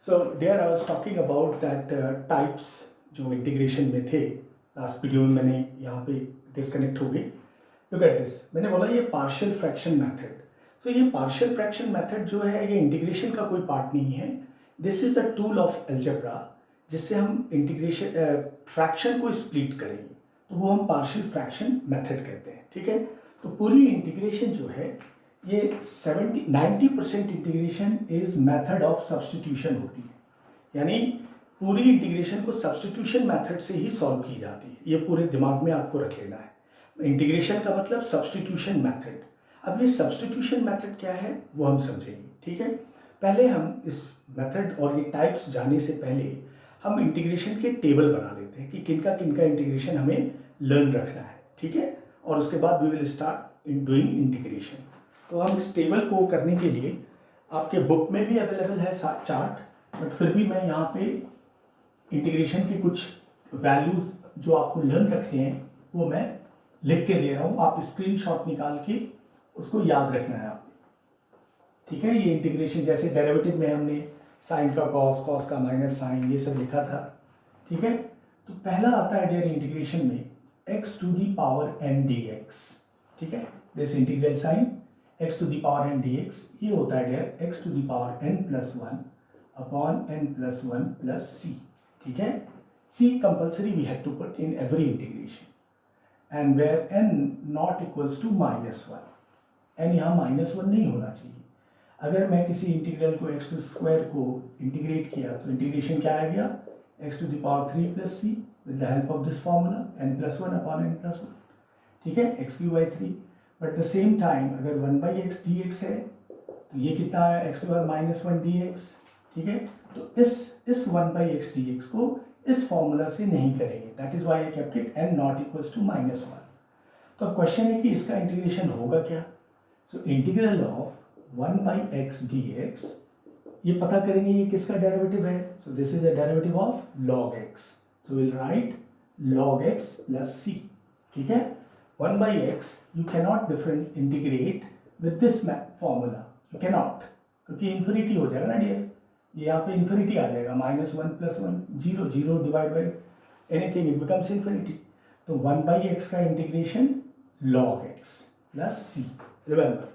So there I was talking about that types जो integration में थे. लास्ट वीडियो में मैंने यहाँ पे डिस्कनेक्ट हो गई. लुक एट दिस, मैंने बोला ये पार्शियल फ्रैक्शन मेथड. सो ये पार्शियल फ्रैक्शन मेथड जो है ये इंटीग्रेशन का कोई पार्ट नहीं है. This is a tool of algebra जिससे हम इंटीग्रेशन फ्रैक्शन को स्प्लिट करेंगे, तो वो हम पार्शियल फ्रैक्शन मेथड कहते हैं. ठीक है, तो पूरी इंटीग्रेशन जो है ये 90% integration is method of substitution होती है. यानी पूरी इंटीग्रेशन को सब्स्टिट्यूशन मेथड से ही सॉल्व की जाती है. ये पूरे दिमाग में आपको रख लेना है. इंटीग्रेशन का मतलब सब्स्टिट्यूशन मेथड. अब ये सब्स्टिट्यूशन मेथड क्या है वो हम समझेंगे. ठीक है, पहले हम इस मेथड और ये टाइप्स जानने से पहले हम इंटीग्रेशन के टेबल बना लेते हैं कि किनका किनका इंटीग्रेशन हमें लर्न रखना है. ठीक है, और उसके बाद we will start in doing integration. तो हम इस टेबल को करने के लिए आपके बुक में भी अवेलेबल है चार्ट, बट फिर भी मैं यहाँ पे इंटीग्रेशन की कुछ वैल्यूज़ जो आपको लर्न रखे हैं वो मैं लिख के दे रहा हूँ. आप स्क्रीनशॉट निकाल के उसको याद रखना है आपको. ठीक है, ये इंटीग्रेशन जैसे डेरिवेटिव में हमने साइन का कॉस, कॉस का माइनस साइन, ये सब लिखा था. ठीक है, तो पहला आता है डियर इंटीग्रेशन में x to the power n dx. ठीक है, this integral sine x to the power n dx ये होता है dear x to the power n plus one upon n plus one plus c. ठीक है, c compulsory we have to put in every integration and where n not equals to minus one. n यहाँ minus one नहीं होना चाहिए. अगर मैं किसी integral को x टू स्क्वायर को इंटीग्रेट किया तो इंटीग्रेशन क्या आ गया, x to the power 3 plus c with the help of this formula n plus one upon n plus one. ठीक है, x cube by 3. But the same time अगर 1 by x D x है तो ये कितना है, x to power minus one d x. ठीक है, तो इस 1 बाई एक्स डी एक्स को इस फॉर्मूला से नहीं करेंगे. That is why I kept it n not equals to minus one. तो अब क्वेश्चन है कि इसका इंटीग्रेशन होगा क्या. So integral of 1 by x D x, ये पता करेंगे ये किसका डेरिवेटिव है. So this is the derivative of log x. So will write log x plus c. ठीक है, 1 by x you cannot different integrate with this formula. You cannot, क्योंकि infinity हो जाएगा ना डियर. ये यहाँ पे इन्फिनिटी आ जाएगा, minus one plus one zero, zero divide by anything it becomes infinity. तो 1 by x का integration log x plus c. Remember,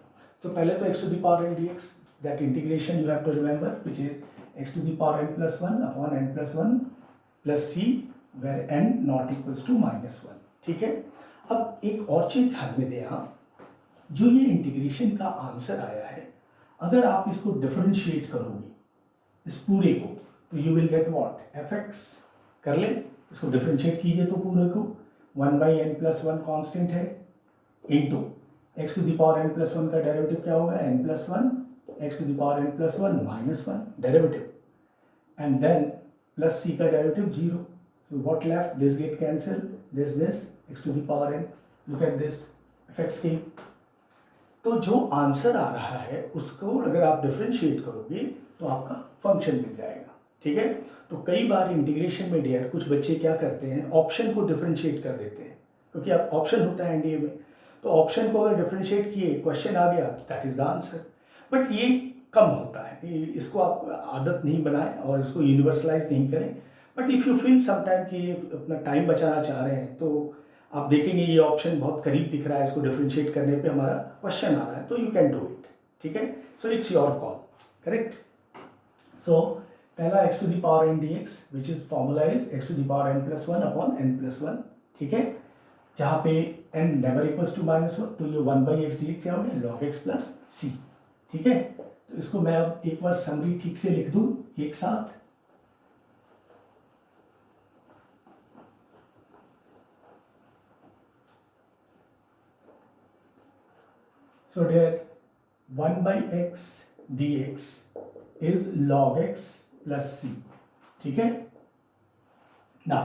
so पहले तो x to the power n dx, that integration you have to remember which is x to the power n plus one upon n plus one plus c where n not equals to minus one. ठीक है, अब एक और चीज ध्यान में दें आप, जो ये इंटीग्रेशन का आंसर आया है अगर आप इसको डिफरेंशिएट करोगे इस पूरे को तो you will get what, F X. कर ले, इसको डिफरेंशिएट कीजिए तो पूरे को 1 by N plus one constant है into X to the power N plus one का डेरिवेटिव क्या होगा, N plus one X to the power N plus one minus one derivative and then plus C का derivative zero. So what left? This get cancelled. This x to the power n. Look at this fx की. तो जो answer आ रहा है उसको अगर आप differentiate करोगे तो आपका फंक्शन मिल जाएगा. ठीक है, तो कई बार इंटीग्रेशन में डियर कुछ बच्चे क्या करते हैं, ऑप्शन को डिफरेंशिएट कर देते हैं, क्योंकि अब ऑप्शन होता है एनडीए में. तो ऑप्शन को अगर डिफरेंशिएट किए, क्वेश्चन आ गया, that is the answer. But ये कम होता है, इसको आप आदत नहीं बनाएं और इसको यूनिवर्सलाइज नहीं करें. But if you feel sometime कि अपना टाइम बचाना चाह रहे हैं तो आप देखेंगे ये ऑप्शन बहुत करीब दिख रहा है, इसको डिफरेंशिएट करने पे हमारा क्वेश्चन आ रहा है, तो यू कैन डू इट. ठीक है, so it's your call. Correct. So पहला x to the power n dx which is formula is x to the power n plus one upon n plus one. ठीक है, जहाँ पे n never equals to minus one, तो ये 1 by x D x क्या हो गया, log x plus C. ठीक है, तो इसको मैं अब एक बार समरी ठीक से लिख दूँ एक साथ. So there 1 by x dx is log x plus c. ठीक है, now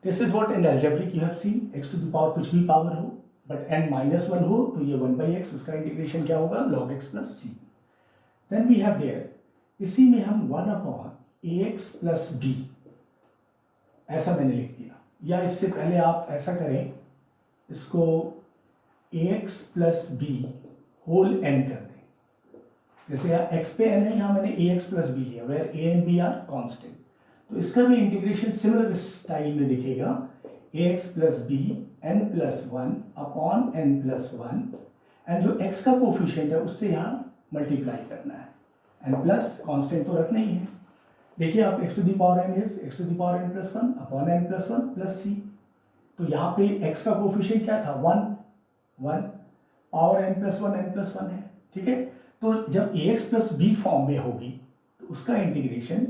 this is what in algebraic you have seen, x to the power कुछ भी पावर हो but n minus वन हो तो ये 1 by x, उसका इंटीग्रेशन क्या होगा, log x plus c. Then we have there, इसी में हम 1 upon ax plus b ऐसा मैंने लिख दिया, या इससे पहले आप ऐसा करें, इसको ax plus b whole n कर दें. जैसे यहाँ x पे n है, यहाँ मैंने ax प्लस बी लिया, where a and b are constant. तो इसका भी इंटीग्रेशन सिमिलर स्टाइल में दिखेगा, ax plus b n plus one upon n plus one, and जो x का कोफिशिएंट है उससे यहाँ मल्टीप्लाई करना है, n प्लस कॉन्स्टेंट तो रखना ही है। देखिए आप x to the power n is x to the power n plus one upon n plus one plus c। तो यहाँ पे x का कोफिशिएंट क्या था, 1 पावर n प्लस वन है, ठीक है। तो जब ax प्लस बी फॉर्म में होगी तो उसका इंटीग्रेशन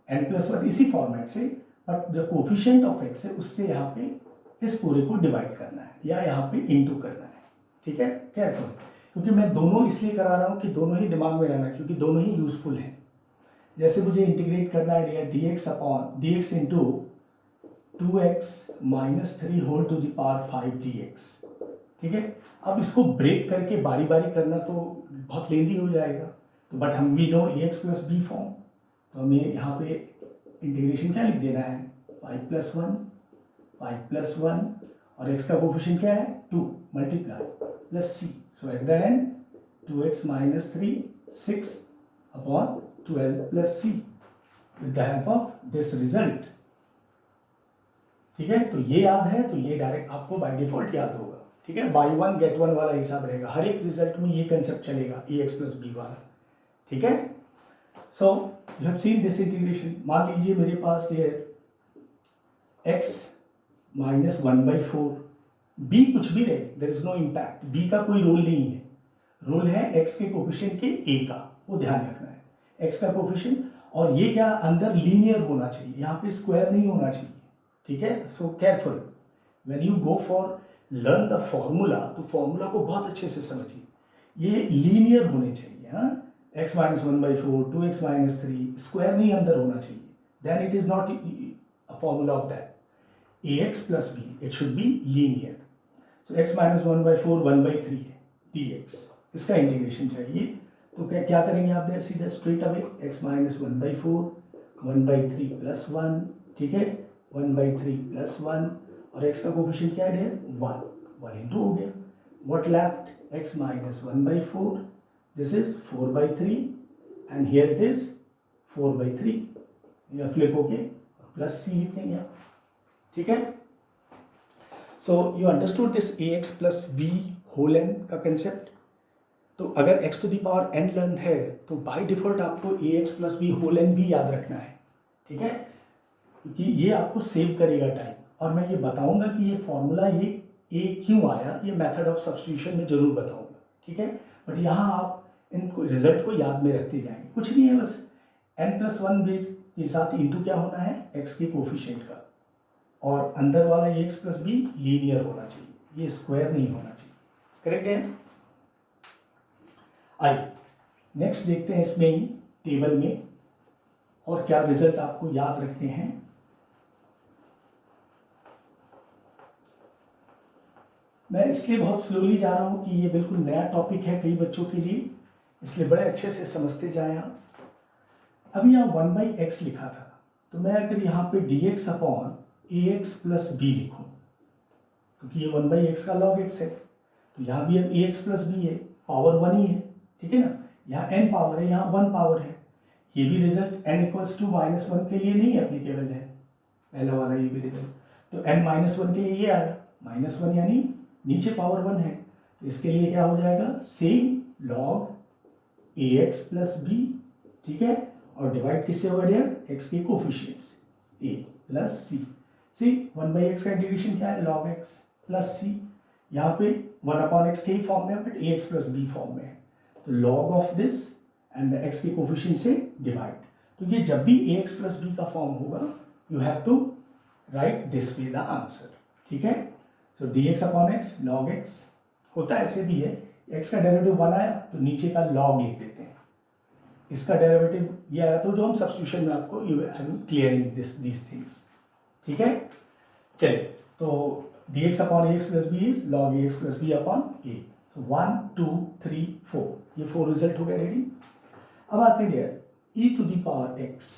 n प्लस वन इसी फॉर्मेट से, बट जो कोफिशिएंट ऑफ x है उससे यहाँ पे इस पूरे को डिवाइड करना है या यहाँ पे इनटू करना है, ठीक है। केयरफुल, क्योंकि मैं दोनों इसलिए करा रहा हूँ कि दोनों ही दिमाग में रहना, क्योंकि दोनों ही यूजफुल हैं। जैसे मुझे इंटीग्रेट करना है dx upon dx into 2x minus 3 whole to the power 5 dx, ठीक है। अब इसको ब्रेक करके बारी बारी करना तो बहुत लेंदी हो जाएगा, तो बट हम भी know ax plus B form, तो हमें यहाँ पे इंटीग्रेशन क्या लिख देना है, 5 प्लस वन और x का कोफिशिएंट क्या है 2 multiply plus c, so at the end 2x minus 3 6 upon 12 plus c with the help of this result, ठीक है। तो ये याद है, तो ये डायरेक्ट आपको बाय डिफॉल्ट याद होगा, ठीक है। बाय वन गेट वन वाला हिसाब रहेगा, हर एक रिजल्ट में ये कंसेप्ट चलेगा, ax प्लस बी वाला, ठीक है। So you have seen this integration. मान लीजिए मेरे पास ये x माइनस 1/4, b कुछ भी रहे, there is no impact, b का कोई रोल नहीं है, रोल है x के कोफिशिएंट के a का, वो ध्यान रखना है, x का कोफिशिएंट। और ये क्या अंदर लीनियर होना चाहिए, यहाँ पे स्क्वायर नहीं होना चाहिए, ठीक है। So careful when you go for learn the formula, तो फॉर्मूला को बहुत अच्छे से समझिए, ये लीनियर होने चाहिए, हाँ। x minus 1/4 2x minus 3 square नहीं अंदर होना चाहिए, then it is not a formula of that ax plus b, it should be linear. So x minus 1/4 1/3 है dx, इसका इंटीग्रेशन चाहिए, तो क्या करेंगे आप देर सीधा straight away, x minus 1/4 1/3 plus 1, ठीक है, 1/3 प्लस 1, और x का कोफिशिएंट क्या है 1 इंटू हो गया, what left, x minus 1/4, this is 4/3 and here it is 4/3, यह फ्लिप हो गए प्लस c लिख देंगे आप, ठीक है। So you understood this ax plus b whole n का कंसेप्ट। तो अगर x to the power n learn है तो बाय डिफॉल्ट आपको ax plus b whole n भी याद रखना है, ठीक है, क्योंकि ये आपको सेव करेगा टाइम। और मैं ये बताऊंगा कि ये फॉर्मूला ये a क्यों आया, ये मेथड ऑफ सब्स्टिट्यूशन में जरूर बताऊंगा, ठीक है। बट यहाँ आप इन रिजल्ट को याद में रखते जाएंगे, कुछ नहीं है, बस n प्लस वन के साथ इंटू क्या होना है x के कोफिशिएंट का, और अंदर वाला ax प्लस बी लीनियर होना चाहिए, ये स्क्वायर नहीं होना चाहिए, करेक्ट है। आइए नेक्स्ट देखते हैं इसमें ही टेबल में और क्या रिजल्ट आपको याद रखते हैं। मैं इसलिए बहुत स्लोली जा रहा हूं कि ये बिल्कुल नया टॉपिक है कई बच्चों के लिए, इसलिए बड़े अच्छे से समझते जाएं आप। अभी यहाँ 1/x लिखा था, तो मैं अगर यहाँ पे dx upon ax plus b लिखूँ, क्योंकि ये 1/x का log x है, तो यहाँ भी अब ax प्लस b है, पावर 1 ही है, ठीक है ना। यहाँ n पावर है, यहाँ 1 पावर है, ये भी रिजल्ट n इक्वल्स टू -1 के लिए नहीं एप्लीकेबल है, पहला वाला ये भी रिजल्ट। तो n -1 के लिए ये आया -1, यानी नीचे पावर 1 है, तो इसके लिए क्या हो जाएगा, same log ax plus b, ठीक है, और डिवाइड किससे होगा डियर, x के coefficients a plus c। See 1/x का इंटीग्रेशन क्या है, log x प्लस c, यहाँ पे 1/x के ही फॉर्म में है, but ax plus b form में है, तो log of this and the x के कोफिशिएंट से डिवाइड। तो ये जब भी ax प्लस b का फॉर्म होगा, you have to write this way the answer, ठीक है। So dx upon x log x होता है, ऐसे भी है, x का डेरिवेटिव 1 आया तो नीचे का log लिख देते हैं, इसका डेरिवेटिव ये आया तो जो हम सब्स्टिट्यूशन में आपको you I am clearing these things, ठीक है। चलिए, तो dx upon ax plus b is log ax plus b upon a, सो 1 2 3 4, ये 4 रिजल्ट हो गए रेडी। अब आते हैं dear e to the power x,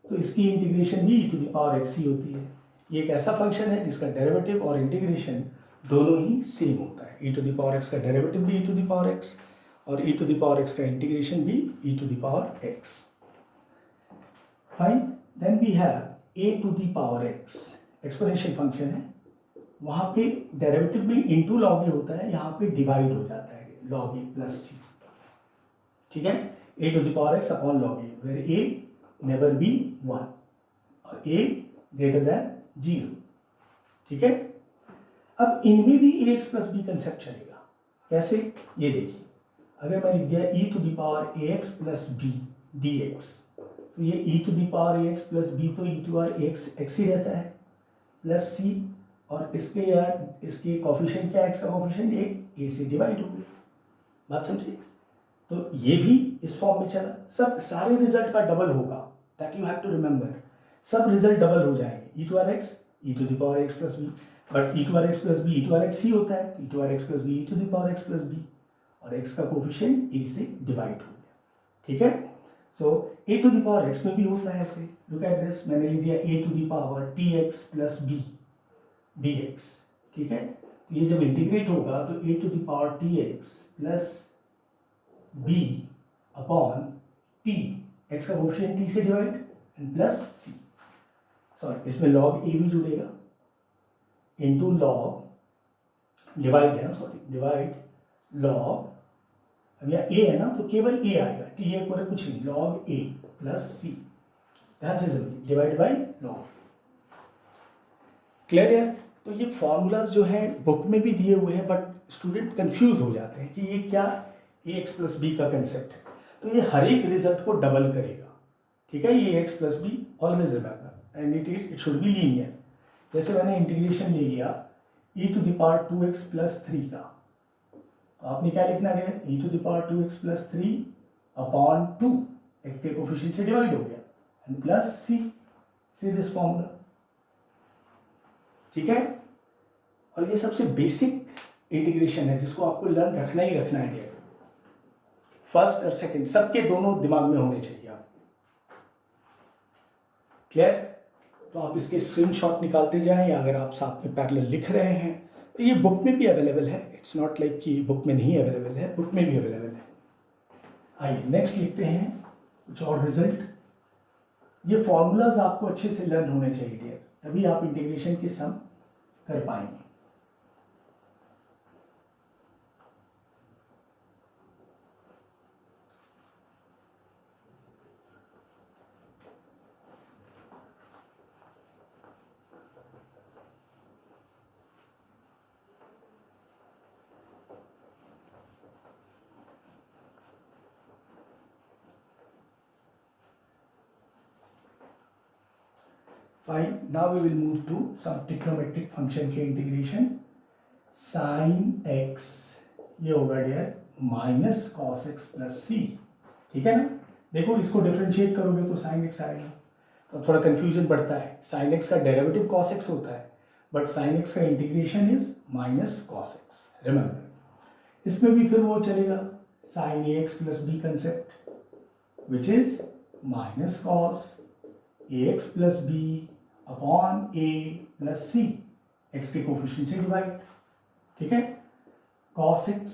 तो इसकी इंटीग्रेशन भी e to the power x ही होती है। ये एक ऐसा फंक्शन है जिसका डेरिवेटिव और इंटीग्रेशन दोनों ही सेम होता है, e to the power x का डेरिवेटिव भी e to the power x और e to the power x का इंटीग्रेशन भी e to the power x. Fine. Then we have a to the power x, exponential function है, वहाँ पे derivative में into log ए होता है, यहाँ पे डिवाइड हो जाता है लॉग ए प्लस सी. ठीक है, a to the power x upon log a, where a never be 1 और a ग्रेटर देन 0. ठीक है, अब इनमें भी ax प्लस बी कंसेप्ट चलेगा. कैसे, ये देखिए, अगर मैं लिख दिया e to the power ax plus b dx, तो ये e to the power ax plus b तो e टू पावर x ही रहता है प्लस सी, और इसके कॉफिशिएंट क्या है, x का कॉफिशिएंट a से डिवाइड हो गया. बात समझिए. तो ये भी इस फॉर्म में चला. सब सारे रिजल्ट का डबल होगा, that you have to remember. सब रिजल्ट डबल हो जाएंगे, e to r x e to the power x plus b, but e to r x plus b e to r x ही होता है, e to r x plus b e to the power x plus b, और x का coefficient a से divide हो गया. ठीक है, so a to the power x में भी होता है ऐसे. लुक एट दिस, मैंने लिख दिया a to the power tx plus b dx. ठीक है, तो ये जब इंटीग्रेट होगा तो a to the power tx plus b upon t, x का कोफिशिएंट t से divide and plus c. Sorry, इसमें log a भी जुड़ेगा इनटू log डिवाइड है, सॉरी डिवाइड log, अब यहाँ a है ना तो केवल a आएगा, t एक और कुछ नहीं, log a प्लस c. ध्यान से समझिए, डिवाइड बाई log. क्लियर है. तो ये फॉर्मूलाज जो है बुक में भी दिए हुए हैं, बट स्टूडेंट कंफ्यूज हो जाते हैं कि ये क्या ax प्लस बी का कंसेप्ट है. तो ये हर एक रिजल्ट को डबल करेगा. ठीक है, ये x plus b always remember, and it should be linear. जैसे मैंने इंटीग्रेशन ले लिया e to the power 2x plus 3 का, तो आपने क्या लिखना है, e to the power 2x plus 3 upon 2, x के कोफिशिएंट से डिवाइड हो गया, and plus c, see this formula. ठीक है, और ये सबसे बेसिक इंटीग्रेशन है जिसको आपको लर्न रखना ही रखना है. फर्स्ट और सेकंड सबके दोनों दिमाग में होने चाहिए आपके. क्लियर. तो आप इसके स्क्रीनशॉट निकालते जाएं, या अगर आप साथ में पैरेलल लिख रहे हैं तो ये बुक में भी अवेलेबल है. इट्स नॉट लाइक कि बुक में नहीं अवेलेबल है, बुक में भी अवेलेबल है. आइए नेक्स्ट लिखते हैं कुछ और रिजल्ट. ये फॉर्मूलाज आपको अच्छे से लर्न होने चाहिए डियर, तभी आप इंटीग्रेशन के सम कर पाएंगे. Fine. Now we will move to some trigonometric function के इंटीग्रेशन. sin x ये होगा dear minus cos X plus C. ठीक है ना. देखो इसको डिफरेंशिएट करोगे तो sin x आएगा, तो थोड़ा कंफ्यूजन बढ़ता है. sin x का डेरिवेटिव cos x होता है, बट sin x का integration is minus cos X. Remember, इसमें भी फिर वो चलेगा sin ax plus B concept, which is minus cos ax plus B upon a plus C, x के कोफिशिएंट से डिवाइड. ठीक है, cos x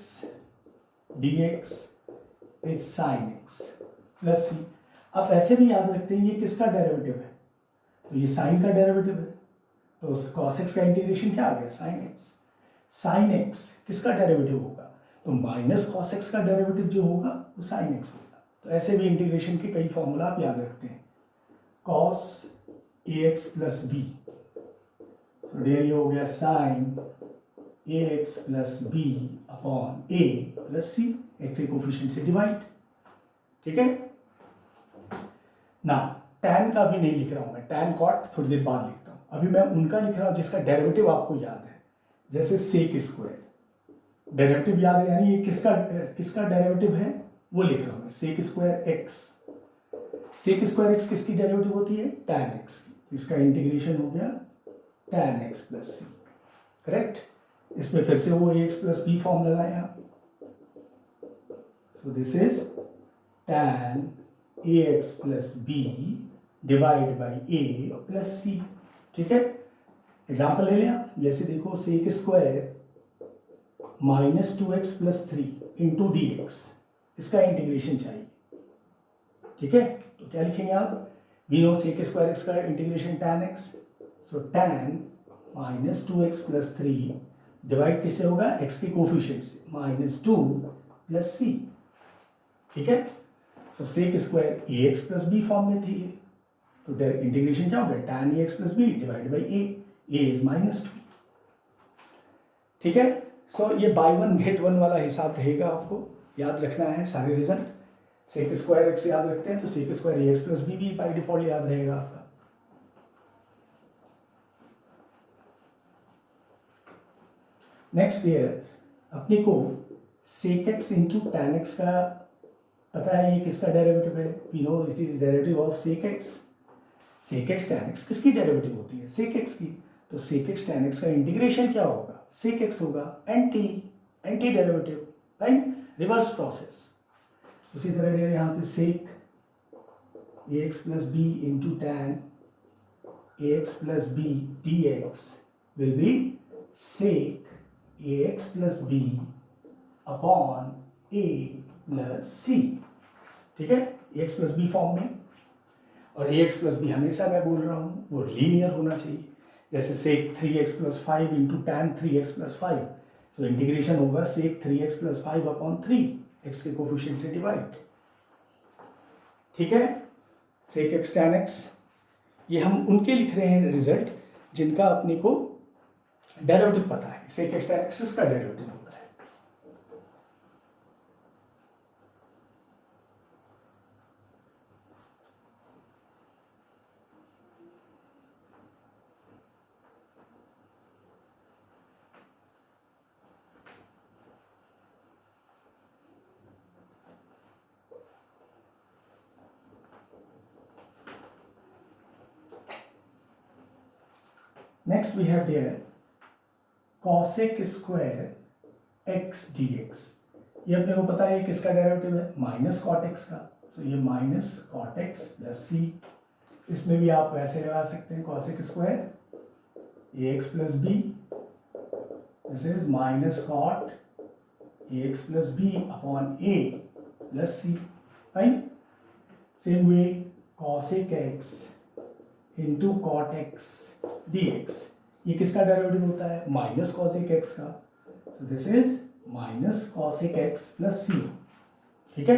dx is sin x plus C. अब ऐसे भी याद रखते हैं ये किसका डेरिवेटिव है, तो ये sin का डेरिवेटिव है, तो cos x का इंटीग्रेशन क्या आ गया, sin x. sin x किसका डेरिवेटिव होगा, तो माइनस cos x का डेरिवेटिव जो होगा वो sin x होगा. तो ऐसे भी इंटीग्रेशन के कई फॉर्मूला आप याद रखते हैं. cos ax प्लस बी, तो डियर ये हो गया sin ax plus B upon a plus c, x के कोफिशिएंट से डिवाइड. ठीक है ना. tan का भी नहीं लिख रहा हूं मैं, tan cot थोड़ी देर बाद लिखता हूं. अभी मैं उनका लिख रहा हूं जिसका डेरिवेटिव आपको याद है, जैसे sec स्क्वायर. डेरिवेटिव याद है, यानी ये किसका डेरिवेटिव है वो लिख रहा हूं मैं, sec square x. sec square x किसकी डेरिवेटिव होती है, tan x की. इसका इंटीग्रेशन हो गया tan x प्लस सी. करेक्ट. इसमें फिर से वो ax प्लस बी फॉर्म लगाए आप, so this is tan ax plus B divide by a plus C. ठीक है, एग्जाम्पल ले लें आप. जैसे देखो sec square minus 2x plus 3 into D X, इसका इंटीग्रेशन चाहिए, ठीक है। तो क्या लिखेंगे आप, we know sec square X का इंटीग्रेशन tan x, सो tan minus 2x plus 3 divide किससे होगा, x के कोफिशिएंट से, माइनस 2 प्लस c, ठीक है। सो सेक स्क्वायर ए एक्स प्लस बी फॉर्म में थी, तो इंटीग्रेशन क्या हो गया, tan a x plus B divide by a is minus 2, ठीक है। सो ये बाय वन गेट वन वाला हिसाब रहेगा, आपको याद रखना है सारे रिजल्ट। सेक स्क्वायर एक्स याद रखते हैं तो सेक स्क्वायर ए एक्स प्लस बी भी बाई डिफॉल्ट याद रहेगा आपका। नेक्स्ट ईयर अपने को sec x into tan x का पता है, ये किसका डेरिवेटिव है, we know it is derivative of sec x. Sec x tan x किसकी डेरिवेटिव होती है, सेक एक्स की, तो सेक एक्स टैन एक्स का इंटीग्रेशन क्या होगा, सेक एक्स होगा, anti derivative, right, reverse process. उसी तरह यहाँ पे sec A x plus B into tan A x plus B D X will be sec A x plus B upon A plus C, ठीक है, A x plus B form में। और ए x plus B हमेशा मैं बोल रहा हूँ वो लीनियर होना चाहिए, जैसे सेक 3x plus 5 into tan 3x plus 5, so integration होगा सेक 3x प्लस 5 अपॉन 3 x के कोफिशिएंट से डिवाइड, ठीक है। सेक एक्स टैन एक्स, ये हम उनके लिख रहे हैं रिजल्ट जिनका अपने को डेरिवेटिव पता है, सेक एक्स टैन एक्स का डेरिवेटिव होता है। Next we have here cosec square x dx, ये अपने को पता है किसका डेरिवेटिव है, माइनस कॉट एक्स का, सो ये minus cot X plus C, इसमें भी आप वैसे लगा सकते हैं cosec square A x plus B, this is minus cot A x plus B upon A plus C, right. Same way cosec x into cot X D x, ये किसका derivative होता है, माइनस कॉसेक एक्स का, so this is minus cosec X plus C, ठीक है।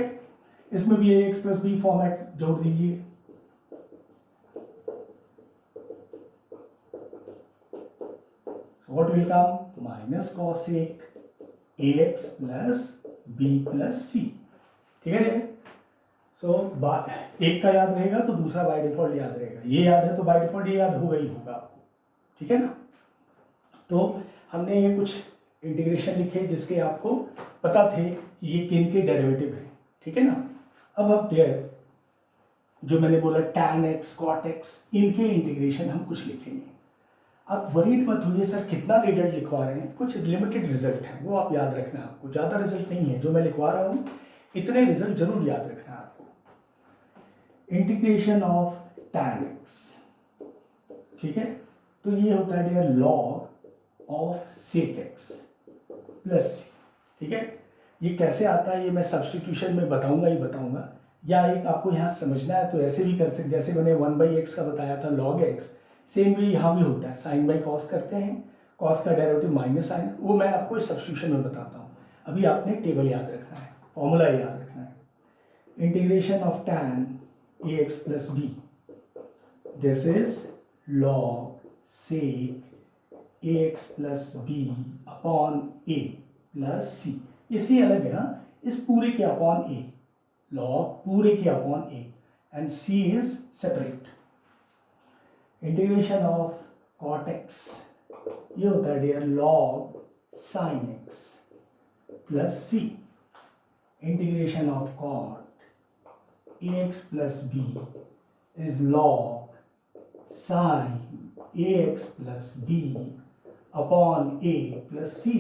इसमें भी A x plus B format जोड़ दीजिए, what will come, minus cosec A x plus B plus C, ठीक है। सो एक का याद रहेगा तो दूसरा बाय डिफॉल्ट याद रहेगा, ये याद है तो बाय डिफॉल्ट ये याद होगा ही होगा आपको, ठीक है ना। तो हमने ये कुछ इंटीग्रेशन लिखे जिसके आपको पता थे कि ये किन के डेरिवेटिव है, ठीक है ना। अब जो मैंने बोला tan x cot x, इनके इंटीग्रेशन हम कुछ लिखेंगे। आप वरीड मत होइए सर कितना रिजल्ट लिखवा रहे हैं, कुछ लिमिटेड रिजल्ट है वो आप याद रखना, आपको ज़्यादा रिजल्ट नहीं है जो मैं लिखवा रहा हूँ, इतने रिजल्ट जरूर याद रखना है आपको। इंटीग्रेशन ऑफ tan x, ठीक है, तो ये होता है dear log of sec x plus, ठीक है। ये कैसे आता है ये मैं सब्सटीट्यूशन में बताऊंगा ही बताऊंगा, या एक आपको यहाँ समझना है तो ऐसे भी कर सकते, जैसे मैंने 1/x का बताया था log x, सेम वे यहाँ भी होता है, साइन बाई कॉस करते हैं, कॉस का डेरिवेटिव माइनस साइन, वो मैं आपको इस सब्सटीट्यूशन में बताता हूँ। अभी आपने टेबल याद रखना है, फॉर्मूला याद रखना है। Integration of tan ax plus b, this is log sec ax plus b upon a plus c, ये c अलग है, इस पूरे के अपॉन a, log पूरे के upon a, and c is separate. Integration of cot x, ये होता है dear log sin x plus c। Integration of cot ax plus b is log sin ax plus b upon a plus c।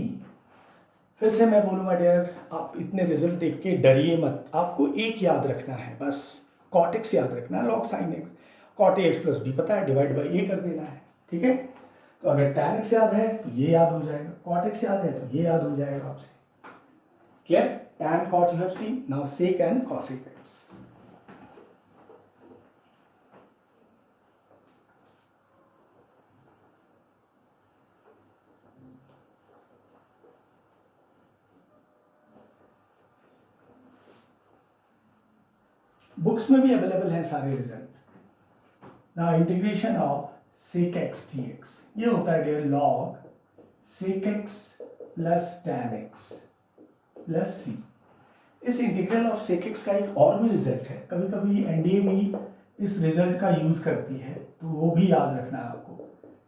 फिर से मैं बोलूँगा dear, आप इतने result देख के डरिए मत, आपको एक याद रखना है बस, cot x याद रखना है, log sin x, cot ax plus b पता है, डिवाइड बाई a कर देना है, ठीक है। तो अगर tan x याद है तो ये याद हो जाएगा, cot x याद है तो ये याद हो जाएगा आपसे, clear. tan cot you have seen, now sec and cosec x. Books में भी अवेलेबल हैं सारे रिजल्ट। ना integration of sec x dx, ये होता है dear log sec x plus tan x plus c। इस इंटीग्रल ऑफ sec x का एक और भी रिजल्ट है, कभी कभी एनडीए भी इस रिजल्ट का यूज करती है, तो वो भी याद रखना है आपको,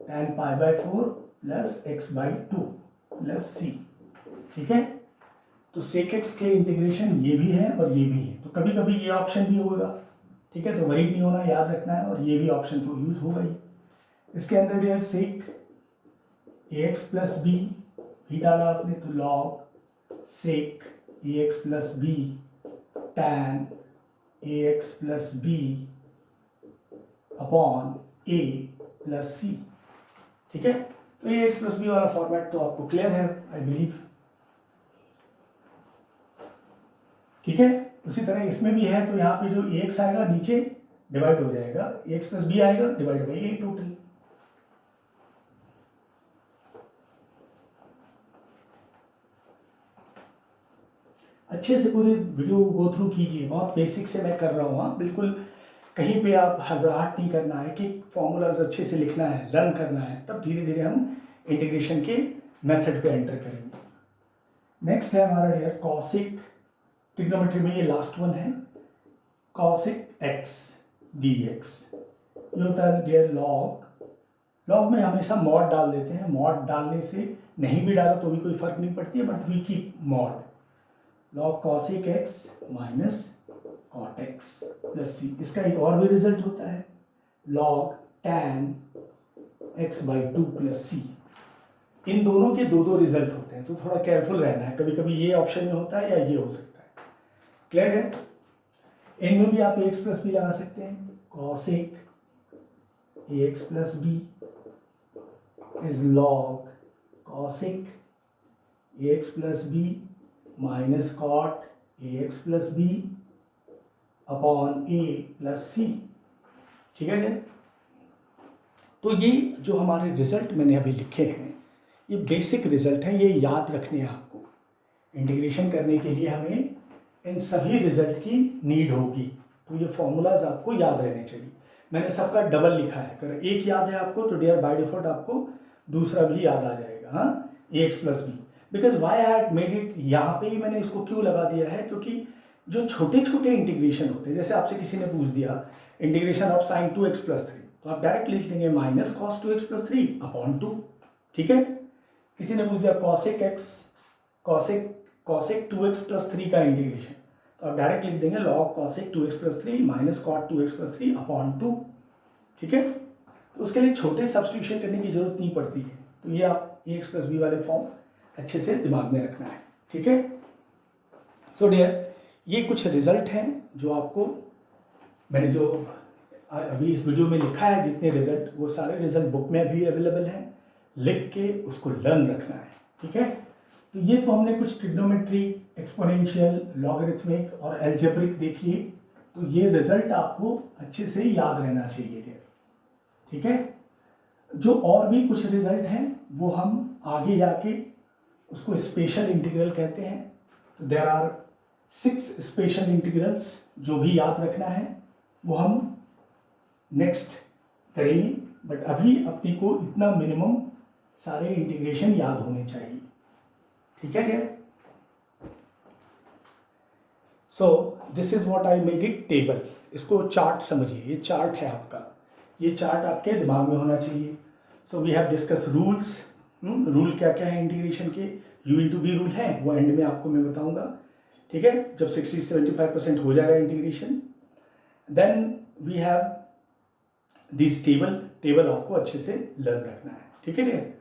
tan π/4 plus x/2 plus c। ठीक है, तो sec x के इंटीग्रेशन ये भी है और ये भी है, तो कभी कभी ये ऑप्शन भी होगा। ठीक है, तो वरीड नहीं होना, याद रखना है, और ये भी ऑप्शन तो यूज होगा ही। इसके अंदर यार sec ax प्लस बी भी डाला आपने, तो log sec ax plus B tan ax plus B upon a plus C. ठीक है, तो ax प्लस बी वाला फॉर्मेट तो आपको क्लियर है आई बिलीव। ठीक है, उसी तरह इसमें भी है, तो यहाँ पे जो ax आएगा नीचे डिवाइड हो जाएगा, ax प्लस बी आएगा डिवाइड बाई a टोटल। अच्छे से पूरी वीडियो गो थ्रू कीजिए, बहुत बेसिक से मैं कर रहा हूँ। हाँ, बिल्कुल कहीं पे आप घबराहट नहीं करना है कि फॉर्मूलाज अच्छे से लिखना है, लर्न करना है, तब धीरे धीरे हम इंटीग्रेशन के मेथड पे एंटर करेंगे। नेक्स्ट है हमारा डियर कॉसिक, ट्रिग्नोमेट्री में ये लास्ट वन है, कॉसिक एक्स डी एक्स। ये होता है डियर लॉग में हमेशा मॉड डाल देते हैं, मॉड डालने से नहीं भी डाला तो भी कोई फर्क नहीं पड़ती है, but we keep mod. Log cosec X minus cot X plus C. इसका एक और भी रिजल्ट होता है, log tan x/2 plus C. इन दोनों के दो रिजल्ट होते हैं, तो थोड़ा केयरफुल रहना है, कभी कभी ये ऑप्शन में होता है या ये हो सकता है। क्लियर है, इनमें भी आप ax प्लस बी लगा सकते हैं, cosec ax plus B is log cosec ax plus B minus cot ax plus B upon a plus C. ठीक है, तो ये जो हमारे रिजल्ट मैंने अभी लिखे हैं ये बेसिक रिजल्ट हैं, ये याद रखने हैं आपको। इंटीग्रेशन करने के लिए हमें इन सभी रिजल्ट की नीड होगी, तो ये फॉर्मूलाज आपको याद रहने चाहिए। मैंने सबका डबल लिखा है, अगर एक याद है आपको तो डियर बाय डिफॉल्ट आपको दूसरा भी याद आ जाएगा। हाँ, ax plus b, because why I had made it, यहाँ पे ही मैंने इसको क्यों लगा दिया है, क्योंकि जो छोटे छोटे इंटीग्रेशन होते हैं, जैसे आपसे किसी ने पूछ दिया integration of sine 2x plus 3, तो आप डायरेक्ट लिख देंगे minus cos 2x plus 3 upon 2। ठीक है, किसी ने पूछ दिया कॉसेक 2x प्लस 3 का इंटीग्रेशन, तो आप डायरेक्ट लिख देंगे log cosec 2x plus 3 minus cot 2x plus 3 upon 2। ठीक है, तो उसके लिए छोटे सब्स्टिट्यूशन करने की जरूरत नहीं पड़ती है, तो ये आप ax प्लस बी वाले फॉर्म अच्छे से दिमाग में रखना है। ठीक है, सो डियर ये कुछ रिजल्ट हैं जो आपको मैंने जो अभी इस वीडियो में लिखा है, जितने रिजल्ट, वो सारे रिजल्ट बुक में भी अवेलेबल हैं, लिख के उसको लर्न रखना है। ठीक है, तो ये तो हमने कुछ ट्रिग्नोमेट्री, एक्सपोनेंशियल, लॉगरिथमिक और एल्जेब्रिक देखिए, तो ये रिजल्ट आपको अच्छे से याद रहना चाहिए। ठीक है, जो और भी कुछ रिजल्ट हैं वो हम आगे जाके उसको स्पेशल इंटीग्रल कहते हैं, तो देयर आर 6 स्पेशल इंटीग्रल्स जो भी याद रखना है वो हम नेक्स्ट करेंगे, बट अभी अपने को इतना मिनिमम सारे इंटीग्रेशन याद होने चाहिए। ठीक है dear, so this is what I made it table. इसको चार्ट समझिए, ये चार्ट है आपका, ये चार्ट आपके दिमाग में होना चाहिए। So we have discuss rules, rule क्या क्या है इंटीग्रेशन के, u इंटू वी रूल है, वो एंड में आपको मैं बताऊंगा। ठीक है, जब 60-75% हो जाएगा integration, then we have this table आपको अच्छे से लर्न रखना है। ठीक है डियर,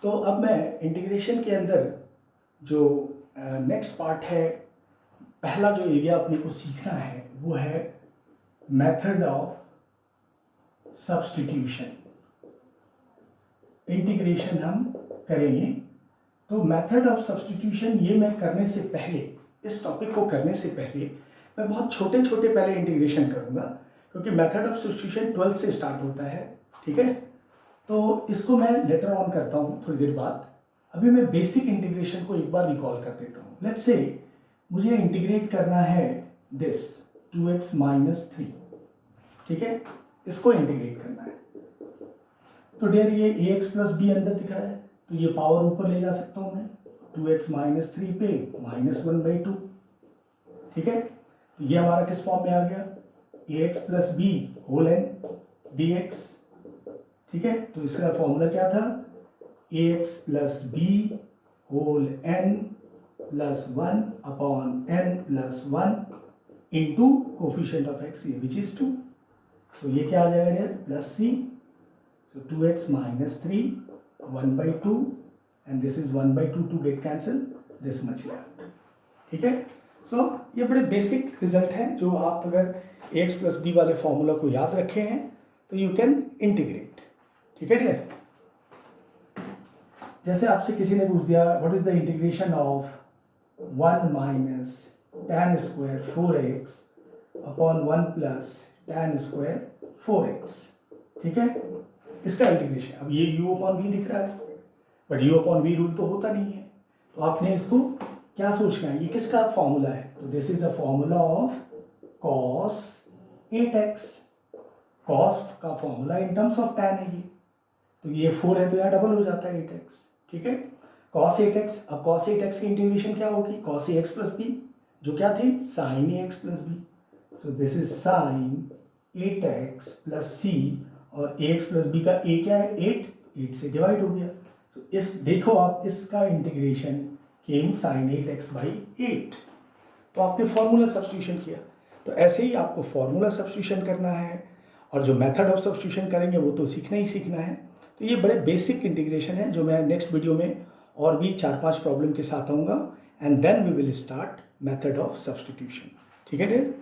तो अब मैं इंटीग्रेशन के अंदर जो नेक्स्ट पार्ट है, पहला जो एरिया अपने को सीखना है वो है मेथड ऑफ सब्स्टिट्यूशन। इंटीग्रेशन हम करेंगे, तो मेथड ऑफ सब्स्टिट्यूशन ये मैं करने से पहले इस टॉपिक को करने से पहले मैं बहुत छोटे छोटे पहले इंटीग्रेशन करूँगा, क्योंकि मेथड ऑफ सब्स्टिट्यूशन 12 से स्टार्ट होता है, ठीक है। तो इसको मैं लेटर ऑन करता हूँ थोड़ी देर बाद। अभी मैं बेसिक इंटीग्रेशन को एक बार रिकॉल कर देता हूँ। लेट्स से मुझे इंटीग्रेट करना है दिस 2x माइनस 3, ठीक है, इसको इंटीग्रेट करना है। तो डियर ये ax प्लस बी अंदर दिख रहा है, तो ये पावर ऊपर ले जा सकता हूँ मैं 2x माइनस 3 पे -1/2, ठीक है। तो ये हमारा किस फॉर्म में आ गया, ax plus b whole n dx, ठीक है। तो इसका फॉर्मूला क्या था, ax plus b whole n plus 1 upon n plus 1 into coefficient of x which is 2। तो ये क्या आ जाएगा dear, plus c। So 2x minus 3 1/2 and this is 1/2 to get cancel, this much left, ठीक है। So ये बड़े basic result हैं जो आप अगर ax प्लस बी वाले फॉर्मूला को याद रखे हैं तो यू कैन इंटीग्रेट, ठीक है डियर। जैसे आपसे किसी ने पूछ दिया what is the integration of 1 minus tan square 4x upon 1 plus tan square 4x, ठीक है, इसका इंटीग्रेशन। अब ये u अपॉन v दिख रहा है, but u upon v rule तो होता नहीं है, तो आपने इसको क्या सोचना है, ये किसका फॉर्मूला है, तो this is a formula of cos 8x। cos का formula in terms of tan है ये, तो ये 4 है तो यहाँ डबल हो जाता है 8x, ठीक है। cos 8x, अब cos 8x की इंटीग्रेशन क्या होगी, cos ax प्लस b, जो क्या थी sin ax plus b, so this is sin 8x plus c, और ax प्लस बी का a क्या है 8 से डिवाइड हो गया। तो इस देखो आप इसका integration came sin 8x by 8, तो आपने फॉर्मूला सब्स्टिट्यूशन किया। तो ऐसे ही आपको फॉर्मूला सब्स्टिट्यूशन करना है, और जो मेथड ऑफ सब्स्टिट्यूशन करेंगे वो तो सीखना ही सीखना है। तो ये बड़े बेसिक इंटीग्रेशन है जो मैं नेक्स्ट वीडियो में और भी 4-5 प्रॉब्लम के साथ आऊँगा, and then we will start method of substitution, ठीक है डियर।